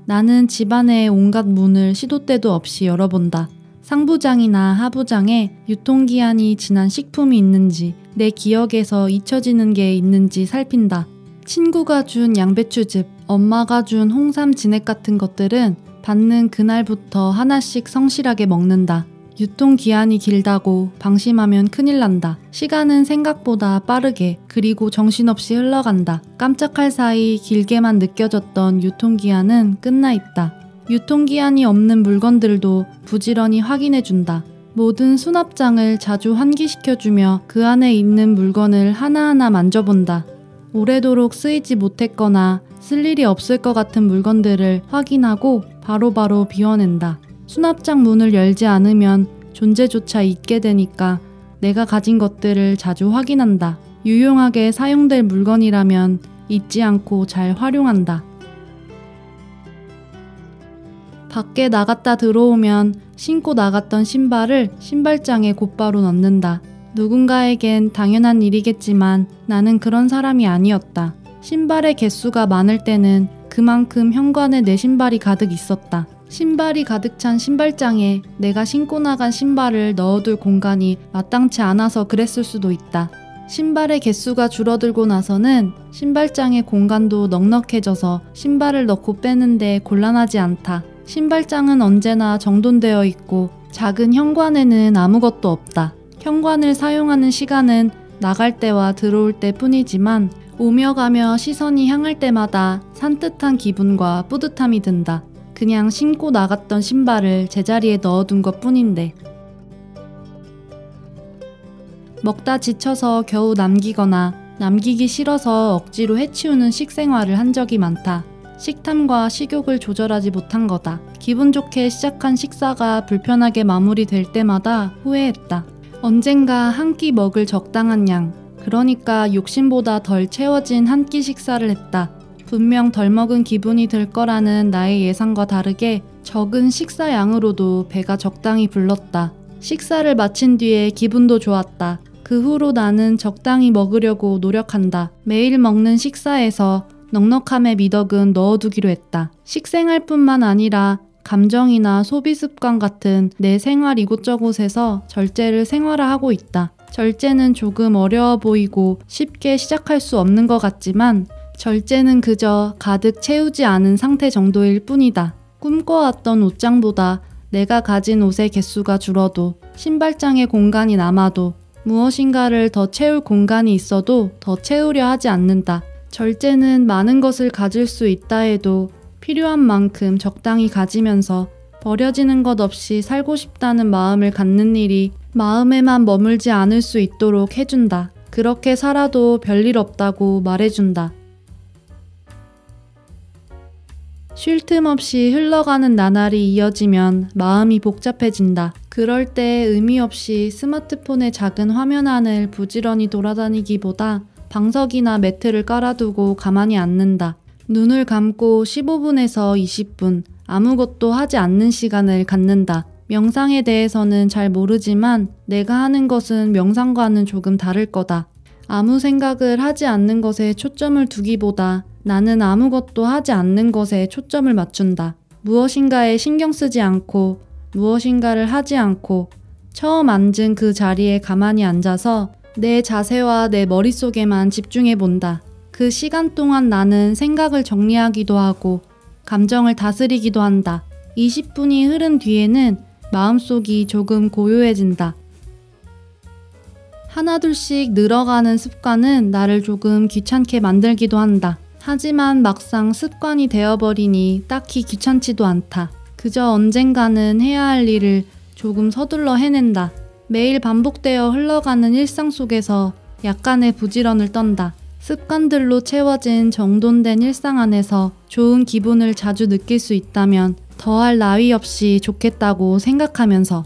나는 집안의 온갖 문을 시도 때도 없이 열어본다. 상부장이나 하부장에 유통기한이 지난 식품이 있는지, 내 기억에서 잊혀지는 게 있는지 살핀다. 친구가 준 양배추즙, 엄마가 준 홍삼 진액 같은 것들은 받는 그날부터 하나씩 성실하게 먹는다. 유통기한이 길다고 방심하면 큰일 난다. 시간은 생각보다 빠르게 그리고 정신없이 흘러간다. 깜짝할 사이 길게만 느껴졌던 유통기한은 끝나 있다. 유통기한이 없는 물건들도 부지런히 확인해준다. 모든 수납장을 자주 환기시켜주며 그 안에 있는 물건을 하나하나 만져본다. 오래도록 쓰이지 못했거나 쓸 일이 없을 것 같은 물건들을 확인하고 바로바로 비워낸다. 수납장 문을 열지 않으면 존재조차 잊게 되니까 내가 가진 것들을 자주 확인한다. 유용하게 사용될 물건이라면 잊지 않고 잘 활용한다. 밖에 나갔다 들어오면 신고 나갔던 신발을 신발장에 곧바로 넣는다. 누군가에겐 당연한 일이겠지만 나는 그런 사람이 아니었다. 신발의 개수가 많을 때는 그만큼 현관에 내 신발이 가득 있었다. 신발이 가득 찬 신발장에 내가 신고 나간 신발을 넣어둘 공간이 마땅치 않아서 그랬을 수도 있다. 신발의 개수가 줄어들고 나서는 신발장의 공간도 넉넉해져서 신발을 넣고 빼는데 곤란하지 않다. 신발장은 언제나 정돈되어 있고 작은 현관에는 아무것도 없다. 현관을 사용하는 시간은 나갈 때와 들어올 때 뿐이지만 오며 가며 시선이 향할 때마다 산뜻한 기분과 뿌듯함이 든다. 그냥 신고 나갔던 신발을 제자리에 넣어둔 것 뿐인데. 먹다 지쳐서 겨우 남기거나 남기기 싫어서 억지로 해치우는 식생활을 한 적이 많다. 식탐과 식욕을 조절하지 못한 거다. 기분 좋게 시작한 식사가 불편하게 마무리될 때마다 후회했다. 언젠가 한 끼 먹을 적당한 양, 그러니까 욕심보다 덜 채워진 한 끼 식사를 했다. 분명 덜 먹은 기분이 들 거라는 나의 예상과 다르게 적은 식사 양으로도 배가 적당히 불렀다. 식사를 마친 뒤에 기분도 좋았다. 그 후로 나는 적당히 먹으려고 노력한다. 매일 먹는 식사에서 넉넉함의 미덕은 넣어두기로 했다. 식생활뿐만 아니라 감정이나 소비 습관 같은 내 생활 이곳저곳에서 절제를 생활화하고 있다. 절제는 조금 어려워 보이고 쉽게 시작할 수 없는 것 같지만 절제는 그저 가득 채우지 않은 상태 정도일 뿐이다. 꿈꿔왔던 옷장보다 내가 가진 옷의 개수가 줄어도 신발장에 공간이 남아도 무엇인가를 더 채울 공간이 있어도 더 채우려 하지 않는다. 절제는 많은 것을 가질 수 있다 해도 필요한 만큼 적당히 가지면서 버려지는 것 없이 살고 싶다는 마음을 갖는 일이 마음에만 머물지 않을 수 있도록 해준다. 그렇게 살아도 별일 없다고 말해준다. 쉴 틈 없이 흘러가는 나날이 이어지면 마음이 복잡해진다. 그럴 때 의미 없이 스마트폰의 작은 화면 안을 부지런히 돌아다니기보다 방석이나 매트를 깔아두고 가만히 앉는다. 눈을 감고 15분에서 20분 아무것도 하지 않는 시간을 갖는다. 명상에 대해서는 잘 모르지만 내가 하는 것은 명상과는 조금 다를 거다. 아무 생각을 하지 않는 것에 초점을 두기보다 나는 아무것도 하지 않는 것에 초점을 맞춘다. 무엇인가에 신경 쓰지 않고 무엇인가를 하지 않고 처음 앉은 그 자리에 가만히 앉아서 내 자세와 내 머릿속에만 집중해 본다. 그 시간 동안 나는 생각을 정리하기도 하고 감정을 다스리기도 한다. 20분이 흐른 뒤에는 마음속이 조금 고요해진다. 하나둘씩 늘어가는 습관은 나를 조금 귀찮게 만들기도 한다. 하지만 막상 습관이 되어버리니 딱히 귀찮지도 않다. 그저 언젠가는 해야 할 일을 조금 서둘러 해낸다. 매일 반복되어 흘러가는 일상 속에서 약간의 부지런을 떤다. 습관들로 채워진 정돈된 일상 안에서 좋은 기분을 자주 느낄 수 있다면 더할 나위 없이 좋겠다고 생각하면서